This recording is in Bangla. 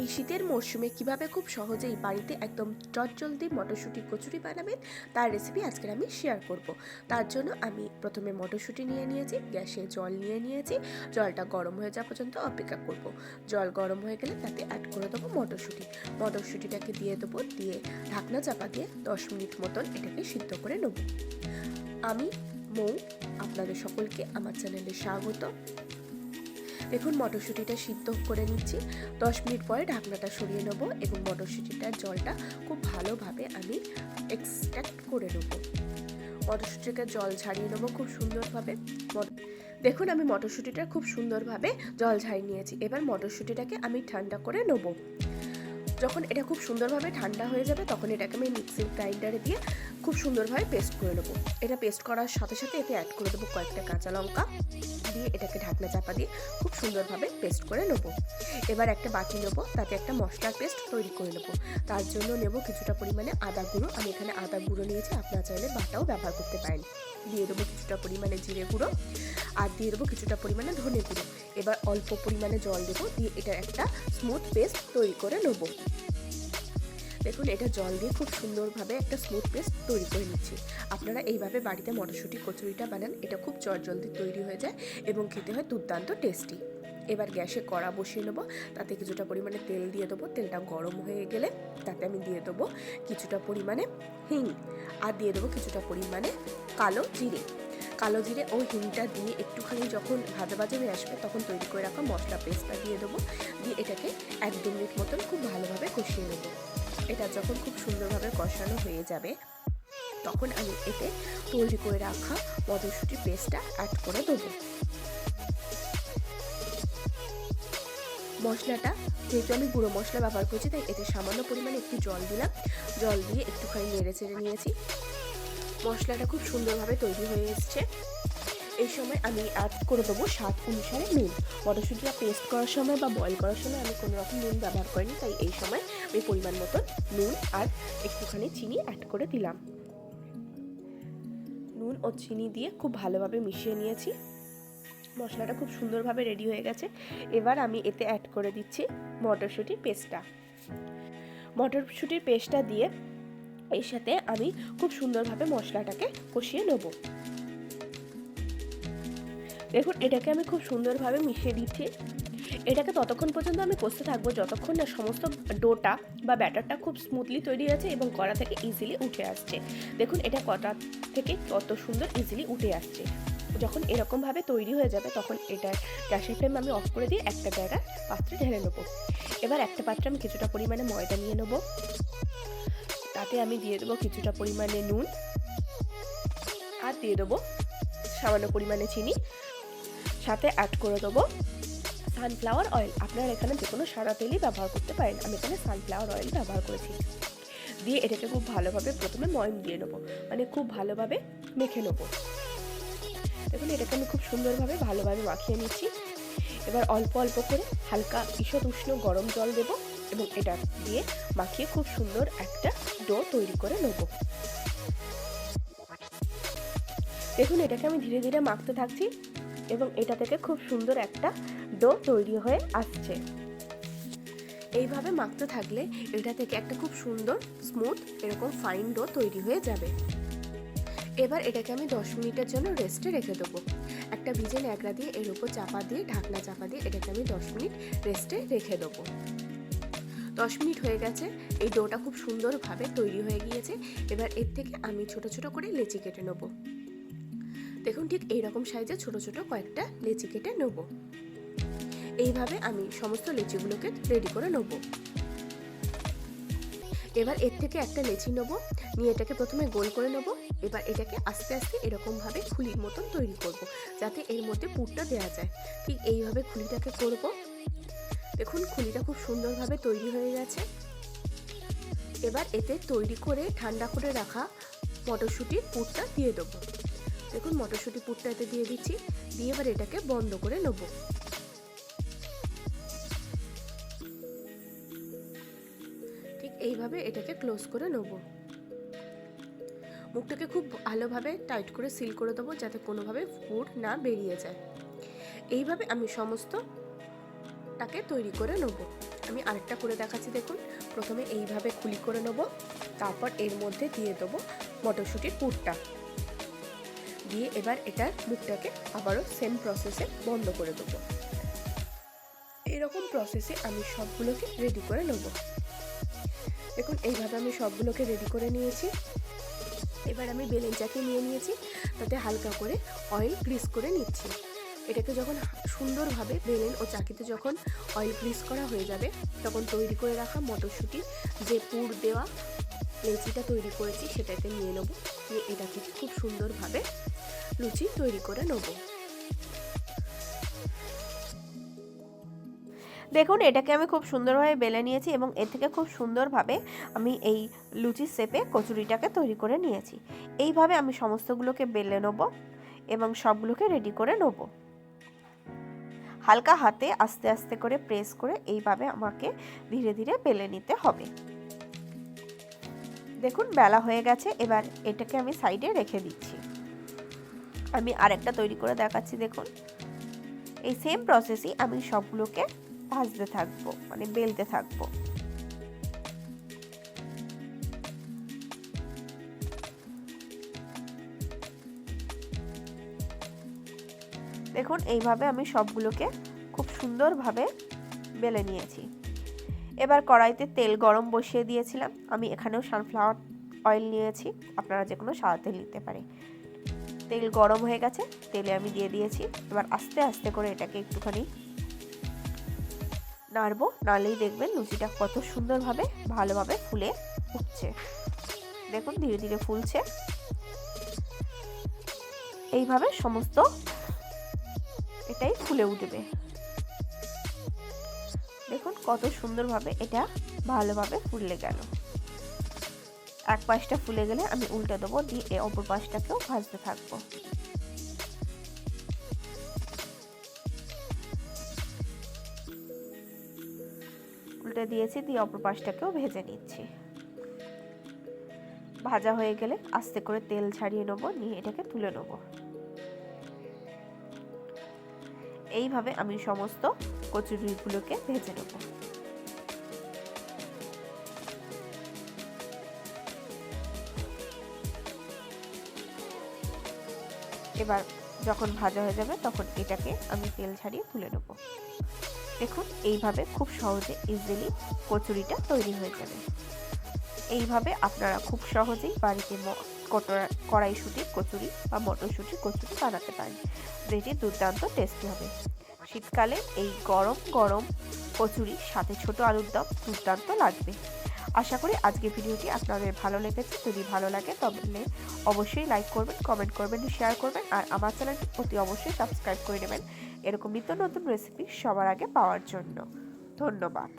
এই শীতের মরশুমে কিভাবে খুব সহজেই বাড়িতে একদম চটজলদি মটরশুঁটি কচুরি বানাবেন তার রেসিপি আজকে আমি শেয়ার করব। তার জন্য আমি প্রথমে মটরশুঁটি নিয়ে নিয়েছি, গ্যাসে জল নিয়ে নিয়েছি, জলটা গরম হয়ে যাওয়া পর্যন্ত অপেক্ষা করব। জল গরম হয়ে গেলে তাতে অ্যাড করে দেবো মটরশুঁটিটাকে দিয়ে দেবো, দিয়ে ঢাকনা চাপা দিয়ে 10 মিনিট মতন এটাকে সিদ্ধ করে নেব। আমি মৌ, আপনাদের সকলকে আমার চ্যানেলে স্বাগত। দেখুন মটরশুঁটিটা সিদ্ধ করে নিচ্ছি। 10 মিনিট পরে ঢাকনাটা সরিয়ে নেব এবং মটরশুঁটিটার জলটা খুব ভালোভাবে আমি এক্সট্রাক্ট করে নেব। মটরশুঁটিকে জল ঝাড়িয়ে নেবো খুব সুন্দরভাবে। দেখুন আমি মটরশুঁটিটা খুব সুন্দরভাবে জল ঝাড়িয়ে নিয়েছি। এবার মটরশুঁটিটাকে আমি ঠান্ডা করে নেব। যখন এটা খুব সুন্দরভাবে ঠান্ডা হয়ে যাবে তখন এটাকে আমি মিক্সির গ্রাইন্ডারে দিয়ে খুব সুন্দরভাবে পেস্ট করে নেবো। এটা পেস্ট করার সাথে সাথে এতে অ্যাড করে দেবো কয়েকটা কাঁচা লঙ্কা, দিয়ে এটাকে ঢাকনা চাপা দিয়ে খুব সুন্দরভাবে পেস্ট করে নেব। এবার একটা বাটি নেবো, তাতে একটা মশলার পেস্ট তৈরি করে নেব। তার জন্য নেব কিছুটা পরিমাণে আদা গুঁড়ো। আমি এখানে আদা গুঁড়ো নিয়েছি, আপনারা চাইলে বাটাও ব্যবহার করতে পারেন। দিয়ে দেবো কিছুটা পরিমাণে জিরে গুঁড়ো, আর দিয়ে দেবো কিছুটা পরিমাণে ধনে গুঁড়ো। এবার অল্প পরিমাণে জল দেবো, দিয়ে এটার একটা স্মুথ পেস্ট তৈরি করে নেব। দেখুন এটা জল দিয়ে খুব সুন্দরভাবে একটা স্মুথ পেস্ট তৈরি করে নিচ্ছি। আপনারা এইভাবে বাড়িতে মটরশুঁটি কচুরিটা বানান, এটা খুব জলদি তৈরি হয়ে যায় এবং খেতে হয় দুর্দান্ত টেস্টি। এবার গ্যাসে কড়া বসিয়ে নেবো, তাতে কিছুটা পরিমাণে তেল দিয়ে দেবো। তেলটা গরম হয়ে গেলে তাতে আমি দিয়ে দেবো কিছুটা পরিমাণে হিং, আর দিয়ে দেবো কিছুটা পরিমাণে কালো জিরে ও হিংটা দিয়ে একটুখানি যখন ভাজা ভাজা হয়ে আসবে তখন তৈরি করে রাখা মশলা পেস্টটা দিয়ে দেবো। দিয়ে এটাকে 1-2 মিনিট মতন খুব ভালোভাবে কষিয়ে নেবো। এটা যখন খুব সুন্দরভাবে কষানো হয়ে যাবে তখন আমি এতে তৈরি করে রাখা মটরশুঁটির পেস্টটা অ্যাড করে দেবো। মশলাটা যেহেতু আমি গুঁড়ো মশলা ব্যবহার করছি তাই এতে সামান্য পরিমাণে একটু জল দিলাম। জল দিয়ে একটুখানি নেড়ে চেড়ে নিয়েছি। মশলাটা খুব সুন্দরভাবে তৈরি হয়ে এসছে। এই সময় আমি অ্যাড করে দেবো স্বাদ অনুসারে নুন। মটরশুঁটিটা পেস্ট করার সময় বা বয়েল করার সময় আমি কোনো রকম নুন ব্যবহার করিনি, তাই এই সময় আমি পরিমাণ মতন নুন আর একটুখানি চিনি অ্যাড করে দিলাম। নুন ও চিনি দিয়ে খুব ভালোভাবে মিশিয়ে নিয়েছি। মশলাটা খুব সুন্দরভাবে রেডি হয়ে গেছে। এবার আমি এতে অ্যাড করে দিচ্ছি মটরশুঁটির পেস্টটা দিয়ে এর সাথে আমি খুব সুন্দরভাবে মশলাটাকে কষিয়ে নেব। দেখুন এটাকে আমি খুব সুন্দরভাবে মিশিয়ে দিচ্ছি। এটাকে ততক্ষণ পর্যন্ত আমি কষতে থাকবো যতক্ষণ না সমস্ত ডোটা বা ব্যাটারটা খুব স্মুথলি তৈরি আছে এবং কড়া থেকে ইজিলি উঠে আসছে। দেখুন এটা কড়া থেকে কত সুন্দর ইজিলি উঠে আসছে। যখন এরকমভাবে তৈরি হয়ে যাবে তখন এটা গ্যাসের ফ্লেম আমি অফ করে দিয়ে একটা জায়গায় পাত্রে ঢেলে নেবো। এবার একটা পাত্রে আমি কিছুটা পরিমাণে ময়দা নিয়ে নেবো, তাতে আমি দিয়ে দেবো কিছুটা পরিমাণে নুন, আর দিয়ে দেবো সামান্য পরিমাণে চিনি, সাথে অ্যাড করে দেবো সানফ্লাওয়ার অয়েল। আপনারা এখানে যে কোনো সাদা তেলই ব্যবহার করতে পারেন, আমি এখানে সানফ্লাওয়ার অয়েল ব্যবহার করেছি। দিয়ে এটাকে খুব ভালোভাবে প্রথমে ময়ম দিয়ে নেবো, মানে খুব ভালোভাবে মেখে নেবো। দেখুন এটাকে আমি খুব সুন্দরভাবে ভালোভাবে মাখিয়ে নিচ্ছি। এবার অল্প অল্প করে হালকা ঈষৎ উষ্ণ গরম জল দেবো এবং এটা দিয়ে মাখিয়ে খুব সুন্দর একটা ডো তৈরি করে নেব। দেখুন এটাকে আমি ধীরে ধীরে মাখতে থাকছি এবং এটা থেকে খুব সুন্দর একটা ডো তৈরি হয়ে আসছে। এইভাবে মাখতে থাকলে এটা থেকে একটা খুব সুন্দর স্মুথ এরকম ফাইন ডো তৈরি হয়ে যাবে। এবার এটাকে আমি 10 মিনিটের জন্য রেস্টে রেখে দেবো। একটা ভিজে ন্যাকড়া দিয়ে এর উপর চাপা দিয়ে ঢাকনা চাপা দিয়ে এটাকে আমি 10 মিনিট রেস্টে রেখে দেবো। 10 মিনিট হয়ে গেছে, এই ডোটা খুব সুন্দরভাবে তৈরি হয়ে গিয়েছে। এবার এর থেকে আমি ছোট ছোট করে লেচি কেটে নেব। দেখুন ঠিক এইরকম সাইজে ছোট ছোট কয়েকটা লেচি কেটে নেব। এইভাবে আমি সমস্ত লেচিগুলোকে রেডি করে নেব। এবার এর থেকে একটা লেচি নেব, নিয়ে এটাকে প্রথমে গোল করে নেব। এবার এটাকে আস্তে আস্তে এরকমভাবে খুলির মতন তৈরি করব, যাতে এর মধ্যে পুরটা দেওয়া যায়। ঠিক এইভাবে খুলিটাকে করব। দেখুন খুলিটা খুব সুন্দরভাবে তৈরি হয়ে গেছে। এবার এতে তৈরি করে ঠান্ডা করে রাখা মটরশুঁটির পুরটা দিয়ে দেবো। দেখুন মটরশুঁটি পুরটা এতে দিয়ে দিচ্ছি, দিয়ে এবার এটাকে বন্ধ করে নেব। ঠিক এইভাবে এটাকে ক্লোজ করে নেব। মুখটাকে খুব ভালোভাবে টাইট করে সিল করে দেবো, যাতে কোনোভাবে পুর না বেরিয়ে যায়। এইভাবে আমি সমস্তটাকে তৈরি করে নেব। আমি আরেকটা করে দেখাচ্ছি। দেখুন, প্রথমে এইভাবে খুলি করে নেব, তারপর এর মধ্যে দিয়ে দেবো মটরশুঁটির পুরটা, দিয়ে এবার এটার মুখটাকে আবারও সেম প্রসেসে বন্ধ করে দেবো। এরকম প্রসেসে আমি সবগুলোকে রেডি করে নেব। দেখুন, এইভাবে আমি সবগুলোকে রেডি করে নিয়েছি। এবার আমি বেলেনটাকে নিয়ে নিয়েছি, তাতে হালকা করে অয়েল গ্রিস করে নিচ্ছি। এটাকে যখন সুন্দরভাবে বেলেন ও চাকিতে যখন অয়েল গ্রিস করা হয়ে যাবে, তখন তৈরি করে রাখা মটরশুঁটির যে পুর দেওয়া লেচিটা তৈরি করেছি সেটাতে নিয়ে নেব, নিয়ে এটা থেকে খুব সুন্দরভাবে লুচি তৈরি করে নেব। দেখুন, এটাকে আমি খুব সুন্দরভাবে বেলে নিয়েছি এবং এর থেকে খুব সুন্দরভাবে আমি এই লুচির শেপে কচুরিটাকে তৈরি করে নিয়েছি। এইভাবে আমি সমস্তগুলোকে বেলে নেব এবং সবগুলোকে রেডি করে নেব। হালকা হাতে আস্তে আস্তে করে প্রেস করে এইভাবে আমাকে ধীরে ধীরে বেলে নিতে হবে। দেখুন, বেলা হয়ে গেছে। এবার এটাকে আমি সাইডে রেখে দিচ্ছি। আমি আরেকটা তৈরি করে দেখাচ্ছি। দেখুন, এই সেম প্রসেসই আমি সবগুলোকে ভাজতে থাকবো, মানে বেলতে থাকবো। দেখুন, এইভাবে আমি সবগুলোকে খুব সুন্দরভাবে বেলে নিয়েছি। এবার কড়াইতে তেল গরম বসিয়ে দিয়েছিলাম। আমি এখানেও সানফ্লাওয়ার অয়েল নিয়েছি, আপনারা যে কোনো সাদা তেল নিতে পারে। তেল গরম হয়ে গেছে, তেলে আমি দিয়ে দিয়েছি। এবার আস্তে আস্তে করে এটাকে একটুখানি নাড়বো, নাড়লেই দেখবেন লুচিটা কত সুন্দরভাবে ভালোভাবে ফুলে উঠছে। দেখুন, ধীরে ধীরে ফুলছে। এইভাবে সমস্ত এটাই ফুলে উঠবে। দেখুন কত সুন্দরভাবে এটা ভালোভাবে ফুলে গেল। এক পাশটা ফুলে গেলে আমি উল্টে দেবো, দিয়ে অপর পাশটাকেও ভাজতে থাকবো। উল্টে দিয়েছি, দিয়ে অপর পাশটাকেও ভেজে নিচ্ছি। ভাজা হয়ে গেলে আস্তে করে তেল ছাড়িয়ে নেবো, নিয়ে এটাকে তুলে নেবো। এইভাবে আমি সমস্ত কচুরিগুলোকে ভেজে নেব। এবার যখন ভাজা হয়ে যাবে তখন এটাকে আমি তেল ছাড়িয়ে তুলে নেব। দেখুন, এইভাবে খুব সহজে ইজিলি কচুরিটা তৈরি হয়ে যাবে। এইভাবে আপনারা খুব সহজেই বাড়িতে কড়াইশুঁটির কচুরি বা মটরশুঁটির কচুরি বানাতে পারেন, যেটি দুর্দান্ত টেস্টি হবে। শীতকালে এই গরম গরম কচুরির সাথে ছোট আলুর দম দুর্দান্ত লাগবে। আশা করি আজকের ভিডিওটি আপনাদের ভালো লেগেছে। যদি ভালো লাগে তাহলে অবশ্যই লাইক করবেন, কমেন্ট করবেন, শেয়ার করবেন, আর আমার চ্যানেলটি অতি অবশ্যই সাবস্ক্রাইব করে নেবেন এরকম নিত্য নতুন রেসিপি সবার আগে পাওয়ার জন্য। ধন্যবাদ।